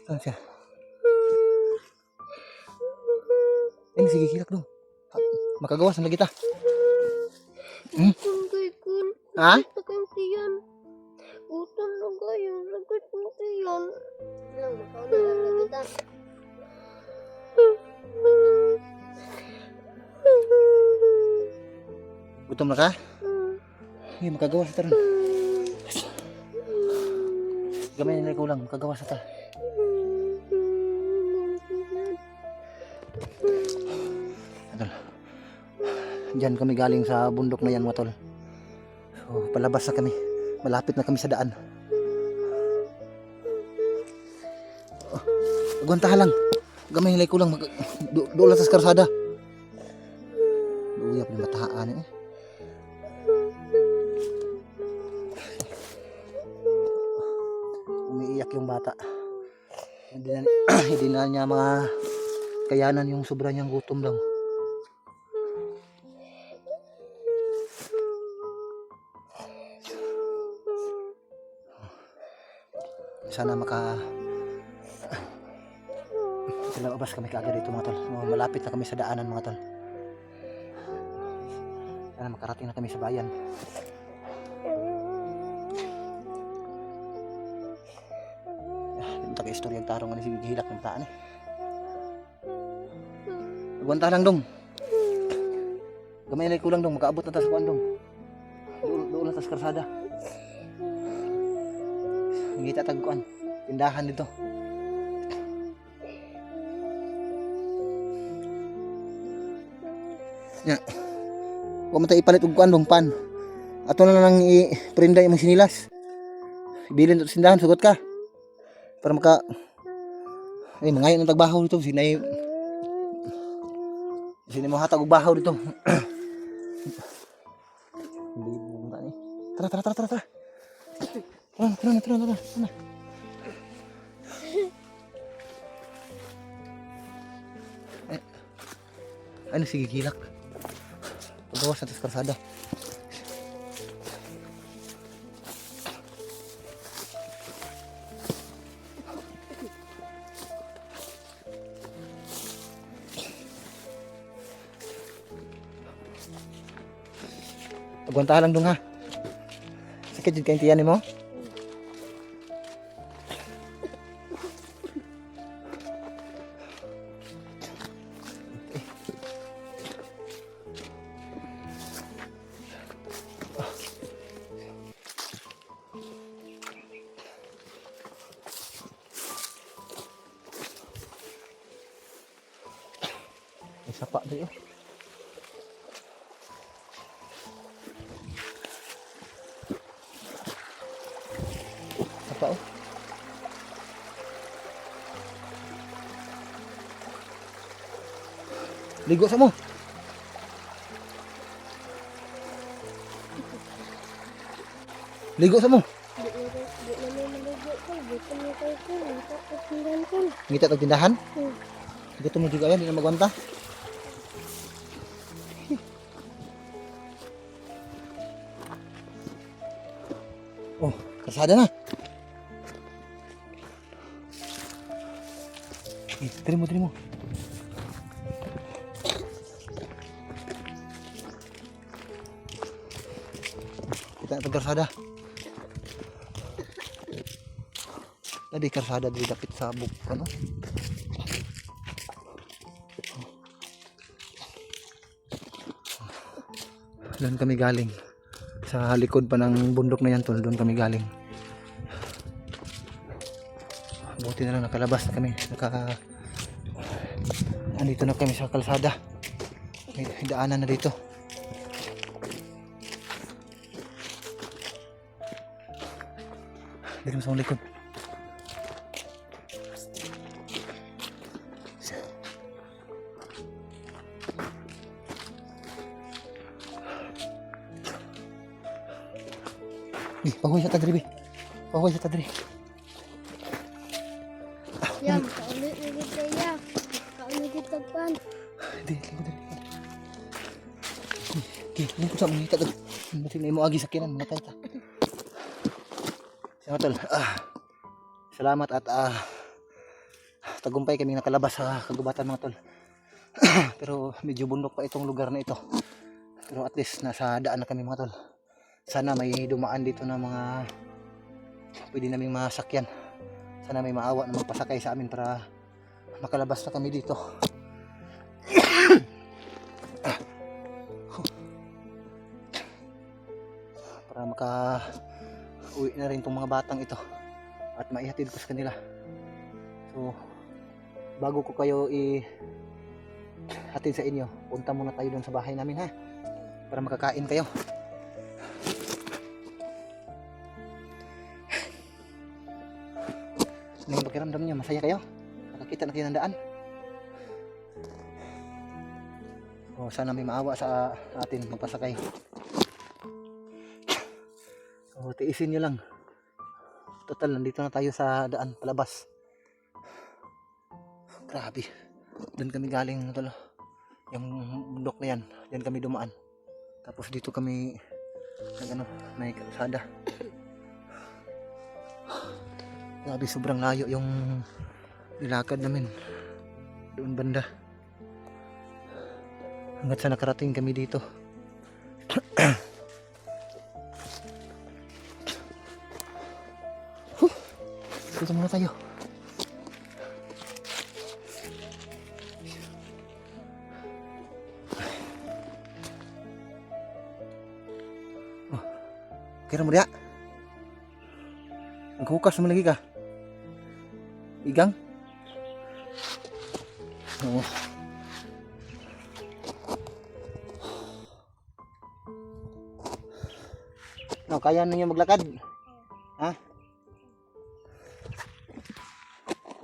Saan siya? Ini sige hilak dong. Makagawas na kita. Ha? Utang na kayo, lagot mo kayo. Lang, ikaw na lang kita. Gutom na ka? Hindi, makagawas na taron. Gamay nila ko lang, makagawas na ta. Tol. Diyan kami galing sa bundok na yan mga tol. So, palabas na kami. Malapit na kami sa daan. Agwantahan lang. Gamay nila ko lang. Doon lang sa karsada. Uyap na matahaan eh. Umiiyak yung bata. Hindi na niya mga kayanan yung sobra niyang gutom daw. Sana labas kami kaagad dito mga tol. Malapit na kami sa daanan mga tol. Sana makarating na kami sa bayan. Hindi ka istorya ang tarong ano sige gihilak ng taan eh. Agwanta lang dong. Gamay na kulang dong, makaabot na tas kuan dong. Doon na tas karsada. Ngita tagkuan, tindahan dito. Ya. Wa man tay ipalit og kuan dong pan. Ato na lang i-prinda imong sinilas. Ibilin to tindahan sugot ka. Para maka mangayon ng tagbahaw dito sinay. Sini mo hatag og bahaw dito. Tara. Tara. Ano sige gilak. Pagawas sa karsada. Agwantahan lang dong ha. Sakit jud kay tiyan nimo. Sapa dito. Sapa oh. Ligo sa mo. Ligo sa mo. Ngita tag tindahan? Gutom mo juga yan, di na magwanta. Oh, karsada na. Terima. Kita ke karsada. Tadi karsada di dapit sabuk ano? Doon kami galing. Sa likod pa ng bundok na yan tol, doon kami galing. Buti na lang nakalabas na kami. Andito na kami sa kalsada. May daanan na dito. Dito sa likod. Pahuwi sa tadri. Yam, kaulit na kita ya. Kaulit kita pan. Hindi, lingkod sa mga itag. Hindi mo agi sa kinan, matay ta. Siya tol. Salamat at tagumpay kaming nakalabas sa kagubatan mga tol. Pero medyo bundok pa itong lugar na ito. Pero at least nasa daan na kami mga tol. Sana may dumaan dito na mga pwede naming masakyan. Sana may maawa na magpasakay sa amin para makalabas na kami dito. Para uwi na rin itong mga batang ito at maihatid ko sa kanila. So bago ko kayo hatid sa inyo, punta muna tayo doon sa bahay namin ha, para makakain kayo. Ano yung pakiramdam nyo? Masaya kayo? Nakakita na kayo ng daan? O sana may maawa sa atin magpasakay. O tiisin nyo lang. Total, nandito na tayo sa daan palabas. Grabe. Doon kami galing tol. Yung bundok na yan, diyan kami dumaan. Tapos dito kami may kalsada. Grabe, sobrang layo yung nilakad namin. Doon banda. Hanggat sa nakarating kami dito. Dito muna tayo. Kira mo diya? Naghukas naman lagi ka? Igang? Oo. No, kaya ninyo maglakad? Ha?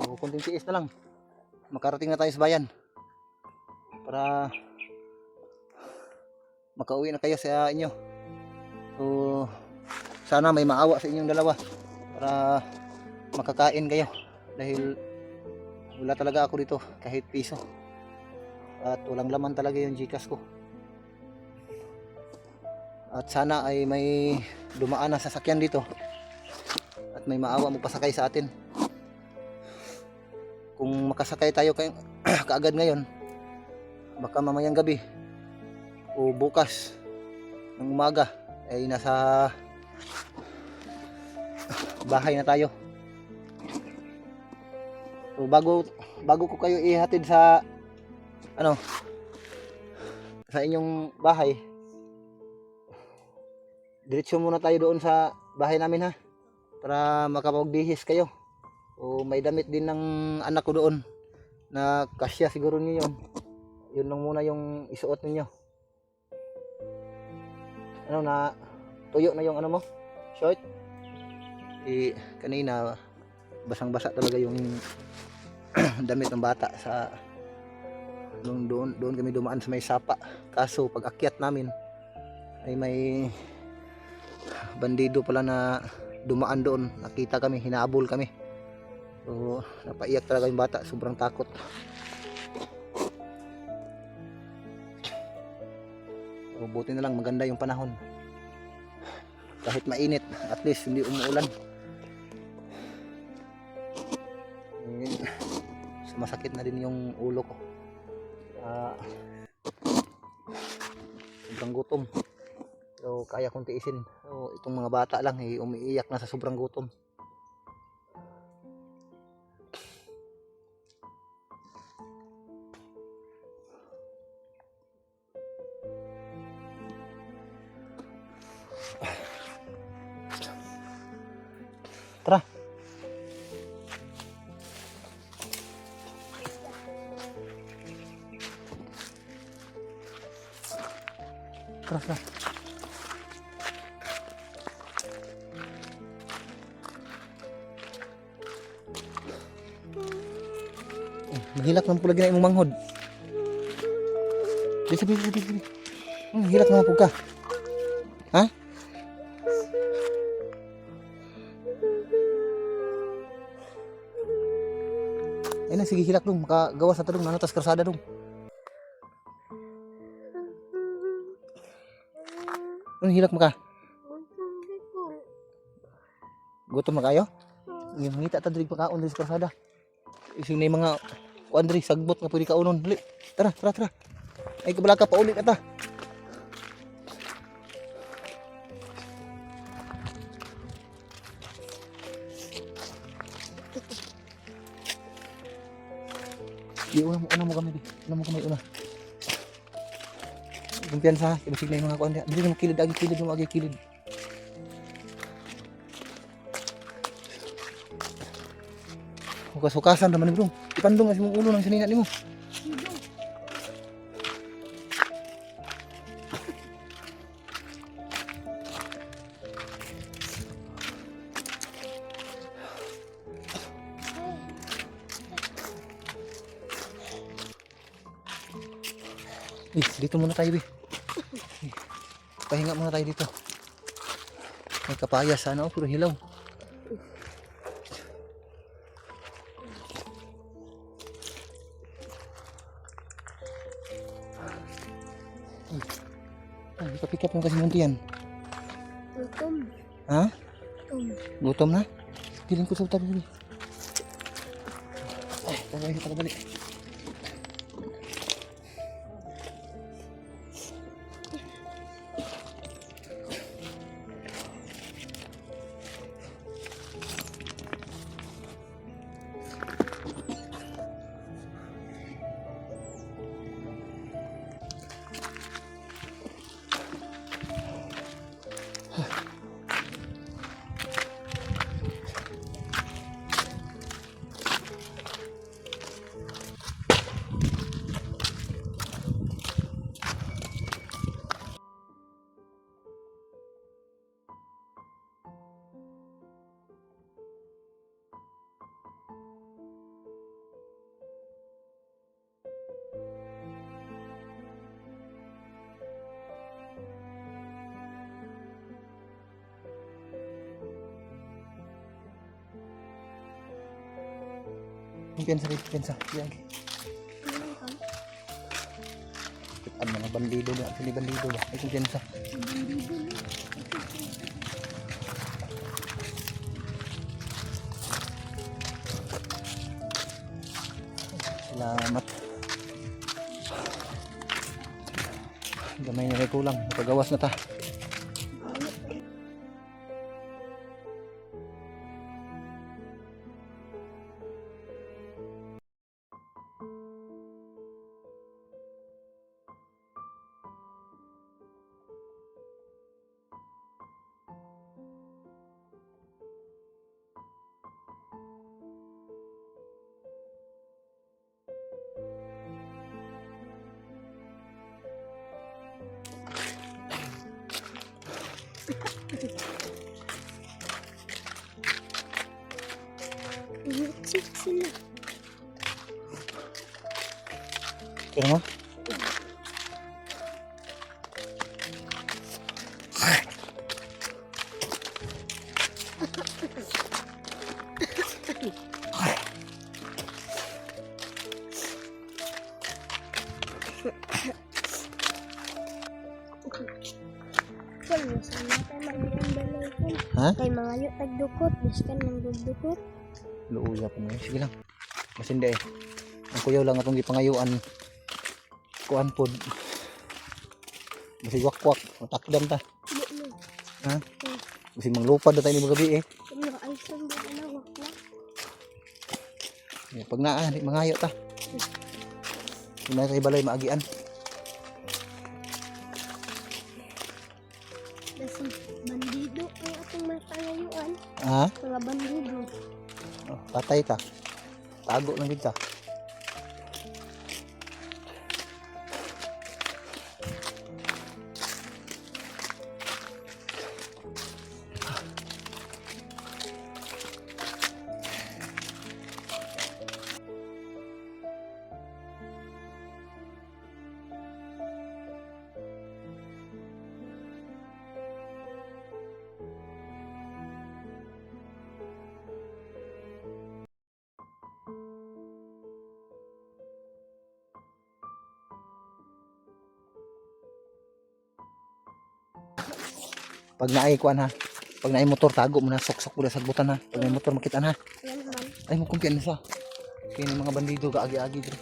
O, kunting tiis na lang. Makarating na tayo sa bayan. Para makauwi na kayo sa inyo. So, sana may maawa sa inyong dalawa para makakain kayo. Dahil wala talaga ako dito kahit piso. At walang laman talaga yung Gcash ko. At sana ay may dumaan na sasakyan dito at may maawa magpasakay sa atin. Kung makasakay tayo kaagad ngayon, baka mamayang gabi o bukas ng umaga ay nasa bahay na tayo. So bago ko kayo ihatid sa sa inyong bahay, diretso muna tayo doon sa bahay namin ha, para makapagbihis kayo. O may damit din ng anak ko doon na kasya siguro niyo yun. Yun lang muna yung isuot ninyo. Na tuyo na yung mo, short. Kanina basang-basa talaga yung damit ng bata sa doon kami dumaan sa may sapa. Kaso pag akyat namin ay may bandido pala na dumaan doon. Nakita kami, hinahabol kami. So napaiyak talaga yung bata, sobrang takot. So, buti na lang maganda yung panahon. Kahit mainit, at least hindi umuulan. Sumasakit na din yung ulo ko. Sobrang gutom. So kaya kong tiisin. So itong mga bata lang umiiyak na sa sobrang gutom. Tara. Tara. Maghilak naman pula gina imong manghod. Sabi. Hilak naman pula ka. Ha? Ayun na, sige hilak dong. Makagawas na ito dong. Nanotas karsada dong. Hilak mo ka? Gutom na kayo? Yung ngita ta diri pagkaon diri sa kalsada. Ising na yung mga kuan diri sagbot nga pwede kaunon. Dali. Tara, tara, tara. Ay kabala ka pa ulit ata. Di una mo kami di. Una mo kami una. Kumpiyansa, ibasig na yung mga kuan diha. Dili mo kilid mo agi kilid. Hukas-hukasan naman ni bro. Ipandong kasi mong ulo ng sinina nimo. Dito muna tayo, be. Pahinga muna tayo dito. May kapaya sana, oh, puro hilaw. Ay, ikapikat mo kasi muntian. Gutom. Ha? Gutom. Gutom na? Piling ko sa tabi. Ay, tayo balik. Piensa. Yan. Ano mga bandido na? Sini bandido ba? Ay, piensa. Salamat. Gamay na rin kulang. Pagawas na ta. Inutsik sila. Kira mo? Kan, sana tayo mag-iang balay kan. Ha? Kay mga yu tagdukot, biskan ng dugdukot. Luuya pa mo. Sige lang. Masindi eh. Ang kuyaw lang atong gipangayuan. Kuan pod. Masig wakwak. Matakdan ta. Di mo. Ha? Masig manglupad na tayo ni magabi eh. Ano ka aysan ba na wakla? Pag naa, di mangayo ta. Hindi na tayo balay maagian. Kasi bandido ang atong matangayuan. Ha? Mga bandido. Oh, patay ta. Tago lang kita. Pag naay kuan ha. Pag naay motor tago mo na sok-sok mo na sa butan ha. Pag naay motor makita na. Yan man. Ay mo kumpiyan na siya. Kaya yung mga bandido kaagi-agi dito.